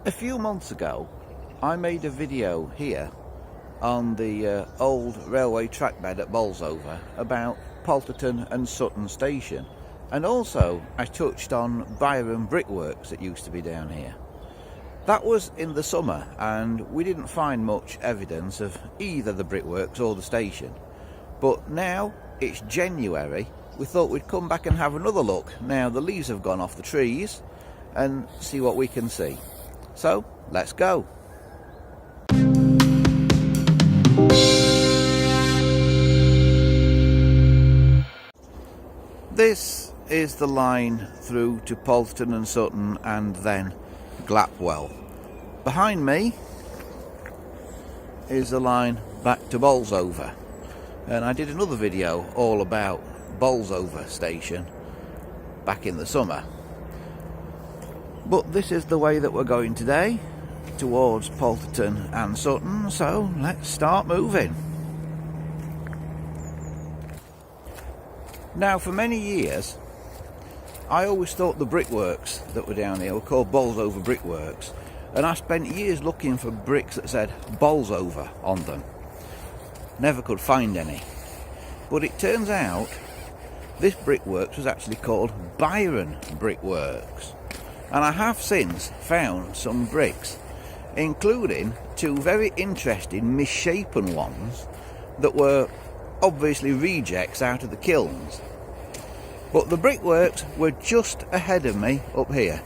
A few months ago, I made a video here on the old railway trackbed at Bolsover about Palterton and Sutton Station, and also I touched on Byron Brickworks that used to be down here. That was in the summer, and we didn't find much evidence of either the brickworks or the station. But now it's January, we thought we'd come back and have another look now the leaves have gone off the trees and see what we can see. So let's go. This is the line through to Palterton and Sutton and then Glapwell. Behind me is the line back to Bolsover, and I did another video all about Bolsover station back in the summer. But this is the way that we're going today, towards Palterton and Sutton, so let's start moving. Now, for many years I always thought the brickworks that were down here were called Bolsover Brickworks, and I spent years looking for bricks that said Bolsover on them. Never could find any. But it turns out this brickworks was actually called Byron Brickworks, and I have since found some bricks, including two very interesting misshapen ones that were obviously rejects out of the kilns. But the brickworks were just ahead of me up here,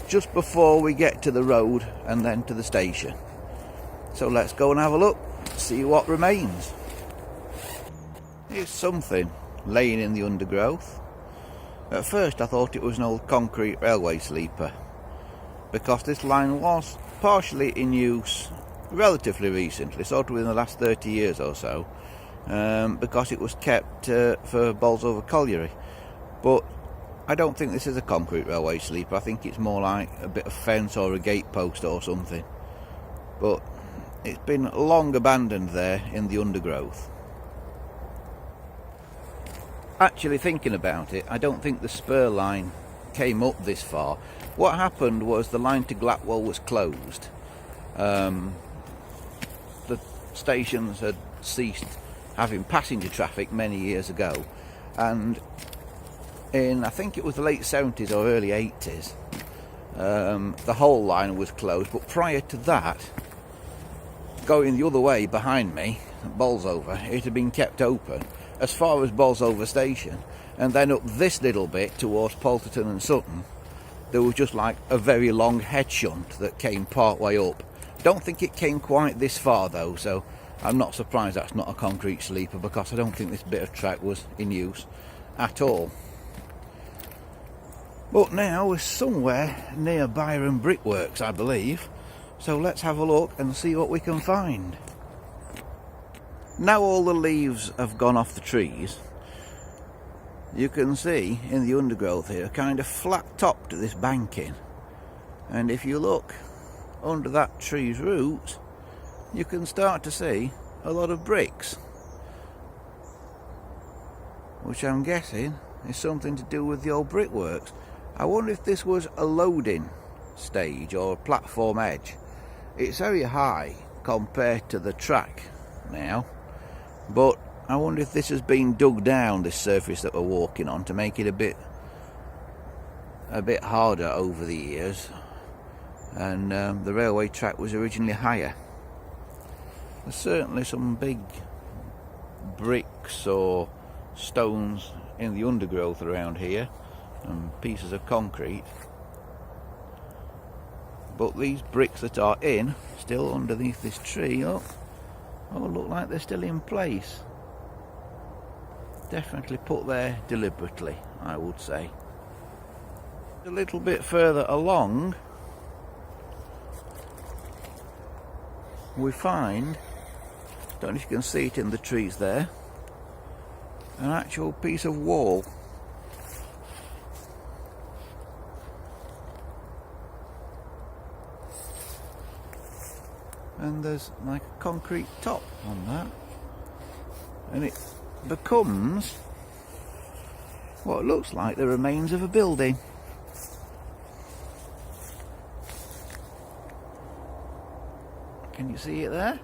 just before we get to the road and then to the station. So let's go and have a look, see what remains. Here's something laying in the undergrowth. At first I thought it was an old concrete railway sleeper, because this line was partially in use relatively recently, sort of in the last 30 years or so, because it was kept for Bolsover colliery. But I don't think this is a concrete railway sleeper. I think it's more like a bit of fence or a gate post or something. But it's been long abandoned there in the undergrowth. Actually, thinking about it, I don't think the spur line came up this far. What happened was the line to Glapwell was closed. The stations had ceased having passenger traffic many years ago, and in, I think it was the late 70s or early 80s, the whole line was closed. But prior to that, going the other way behind me, Bolsover, it had been kept open as far as Bolsover station, and then up this little bit towards Palterton and Sutton there was just like a very long head shunt that came part way up. Don't think it came quite this far though, so I'm not surprised that's not a concrete sleeper, because I don't think this bit of track was in use at all. But now we're somewhere near Byron Brickworks, I believe, so let's have a look and see what we can find. Now all the leaves have gone off the trees, you can see in the undergrowth here kind of flat top to this banking, and if you look under that tree's roots you can start to see a lot of bricks, which I'm guessing is something to do with the old brickworks. I wonder if this was a loading stage or a platform edge. It's very high compared to the track now, but I wonder if this has been dug down, this surface that we're walking on, to make it a bit harder over the years, and the railway track was originally higher. There's certainly some big bricks or stones in the undergrowth around here, and pieces of concrete, but these bricks that are in still underneath this tree, look like they're still in place. Definitely put there deliberately, I would say. A little bit further along we find, don't know if you can see it in the trees there, an actual piece of wall. And there's like a concrete top on that, and it becomes what looks like the remains of a building. Can you see it there?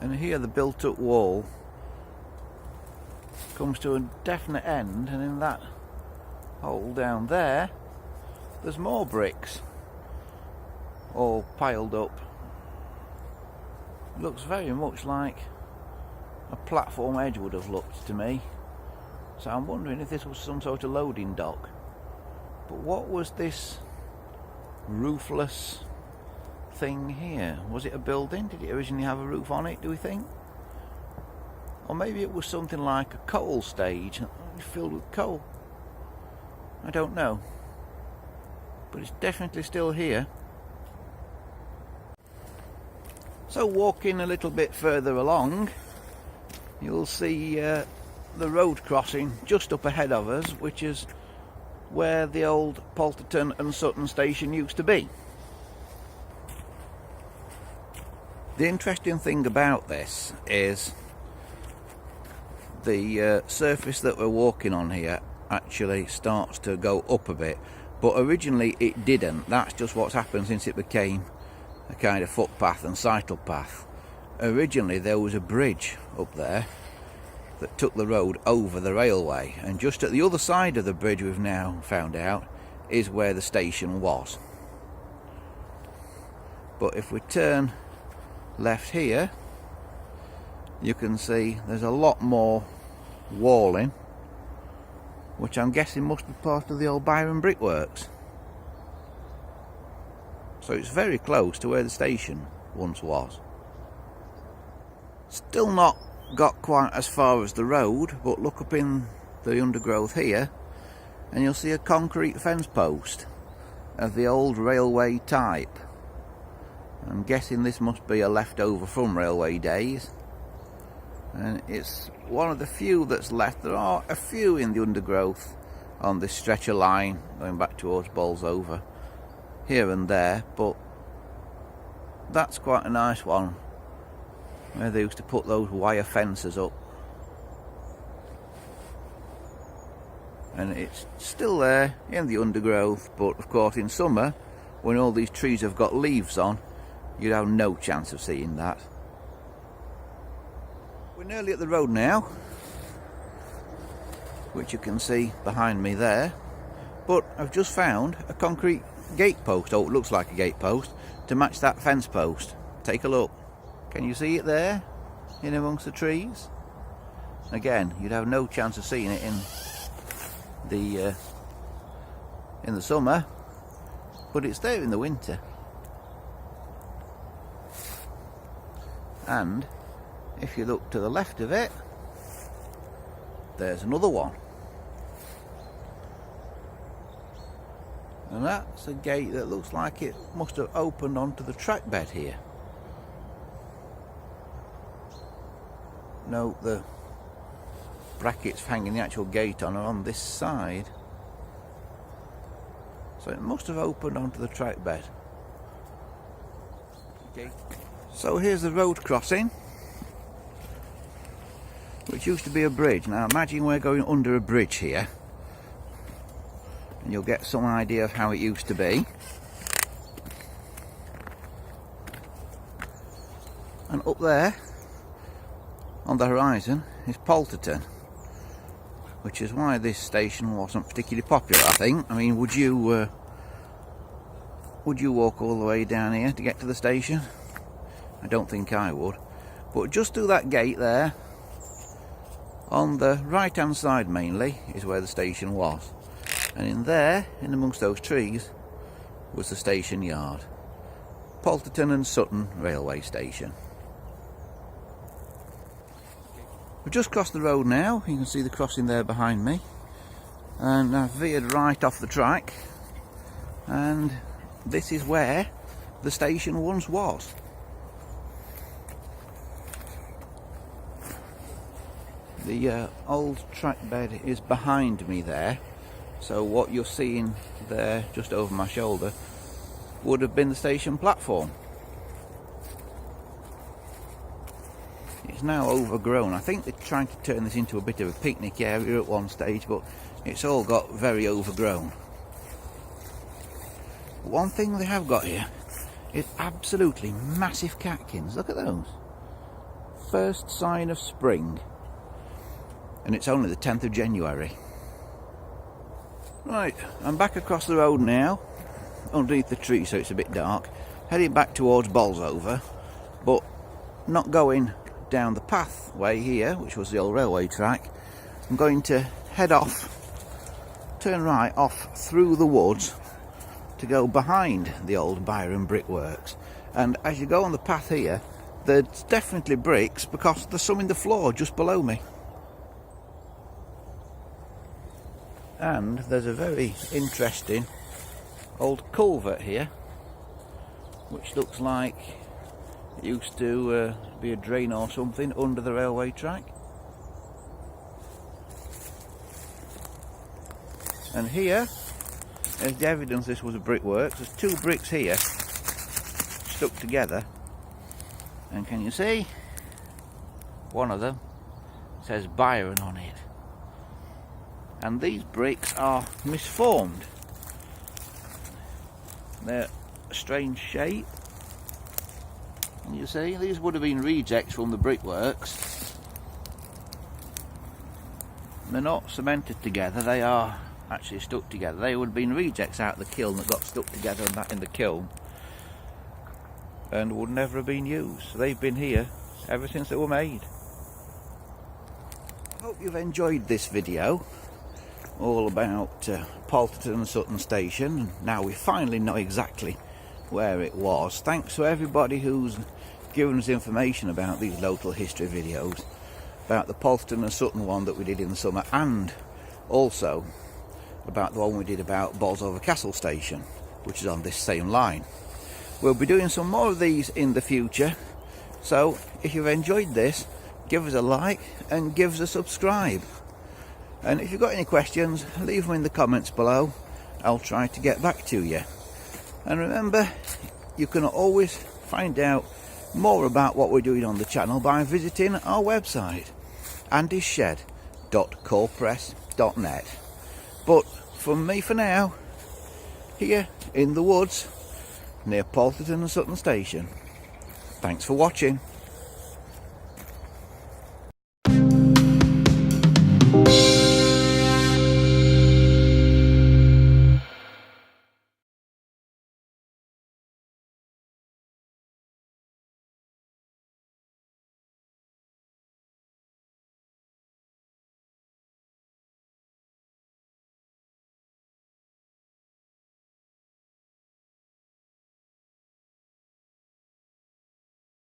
And here the built-up wall comes to a definite end, and in that hole down there there's more bricks all piled up. Looks very much like a platform edge would have looked to me, so I'm wondering if this was some sort of loading dock. But what was this roofless thing here? Was it a building? Did it originally have a roof on it, do we think? Or maybe it was something like a coal stage filled with coal. I don't know, but it's definitely still here. So walking a little bit further along, you'll see the road crossing just up ahead of us, which is where the old Palterton Sutton Station used to be. The interesting thing about this is the surface that we're walking on here actually starts to go up a bit, but originally it didn't. That's just what's happened since it became a kind of footpath and cycle path. Originally there was a bridge up there that took the road over the railway, and just at the other side of the bridge, we've now found out, is where the station was. But if we turn left here, you can see there's a lot more walling, which I'm guessing must be part of the old Byron Brickworks. So it's very close to where the station once was. Still not got quite as far as the road, but look up in the undergrowth here and you'll see a concrete fence post of the old railway type. I'm guessing this must be a leftover from railway days, and it's one of the few that's left. There are a few in the undergrowth on this stretch of line going back towards Bolsover here and there, but that's quite a nice one where they used to put those wire fences up, and it's still there in the undergrowth. But of course in summer, when all these trees have got leaves on, you'd have no chance of seeing that. We're nearly at the road now, which you can see behind me there, but I've just found a concrete gate post, oh, it looks like a gate post, to match that fence post. Take a look. Can you see it there in amongst the trees? Again, you'd have no chance of seeing it in the summer, but it's there in the winter. And if you look to the left of it, there's another one, and that's a gate that looks like it must have opened onto the trackbed here. Note the brackets hanging the actual gate on are on this side, so it must have opened onto the trackbed. Okay. So here's the road crossing, which used to be a bridge. Now imagine we're going under a bridge here, and you'll get some idea of how it used to be. And up there on the horizon is Palterton, which is why this station wasn't particularly popular, I think. I mean, would you walk all the way down here to get to the station? I don't think I would. But just through that gate there, on the right hand side mainly, is where the station was. And in there, in amongst those trees, was the station yard. Palterton Sutton Railway Station. We've just crossed the road now. You can see the crossing there behind me. And I've veered right off the track. And this is where the station once was. The old trackbed is behind me there, so what you're seeing there just over my shoulder would have been the station platform. It's now overgrown. I think they're trying to turn this into a bit of a picnic area at one stage, but it's all got very overgrown. one thing they have got here is absolutely massive catkins. Look at those. First sign of spring. And it's only the 10th of January. Right, I'm back across the road now, underneath the tree so it's a bit dark, heading back towards Bolsover, but not going down the pathway here, which was the old railway track. I'm going to head off, turn right off through the woods to go behind the old Byron Brickworks. And as you go on the path here, there's definitely bricks because there's some in the floor just below me. And there's a very interesting old culvert here, which looks like it used to be a drain or something under the railway track. And here is the evidence this was a brickworks. There's two bricks here stuck together, and can you see one of them says Byron on it, and these bricks are misformed. They're a strange shape, and you see these would have been rejects from the brickworks. They're not cemented together, they are actually stuck together. They would have been rejects out of the kiln that got stuck together and that in the kiln and would never have been used. So they've been here ever since they were made. I hope you've enjoyed this video all about Palterton Sutton Station. Now we finally know exactly where it was. Thanks to everybody who's given us information about these local history videos, about the Palterton and Sutton one that we did in the summer, and also about the one we did about Bolsover Castle Station, which is on this same line. We'll be doing some more of these in the future, so if you've enjoyed this, give us a like and give us a subscribe. And if you've got any questions, leave them in the comments below. I'll try to get back to you. And remember, you can always find out more about what we're doing on the channel by visiting our website, andyshed.copress.net. But from me for now, here in the woods near Palterton Sutton Station. Thanks for watching.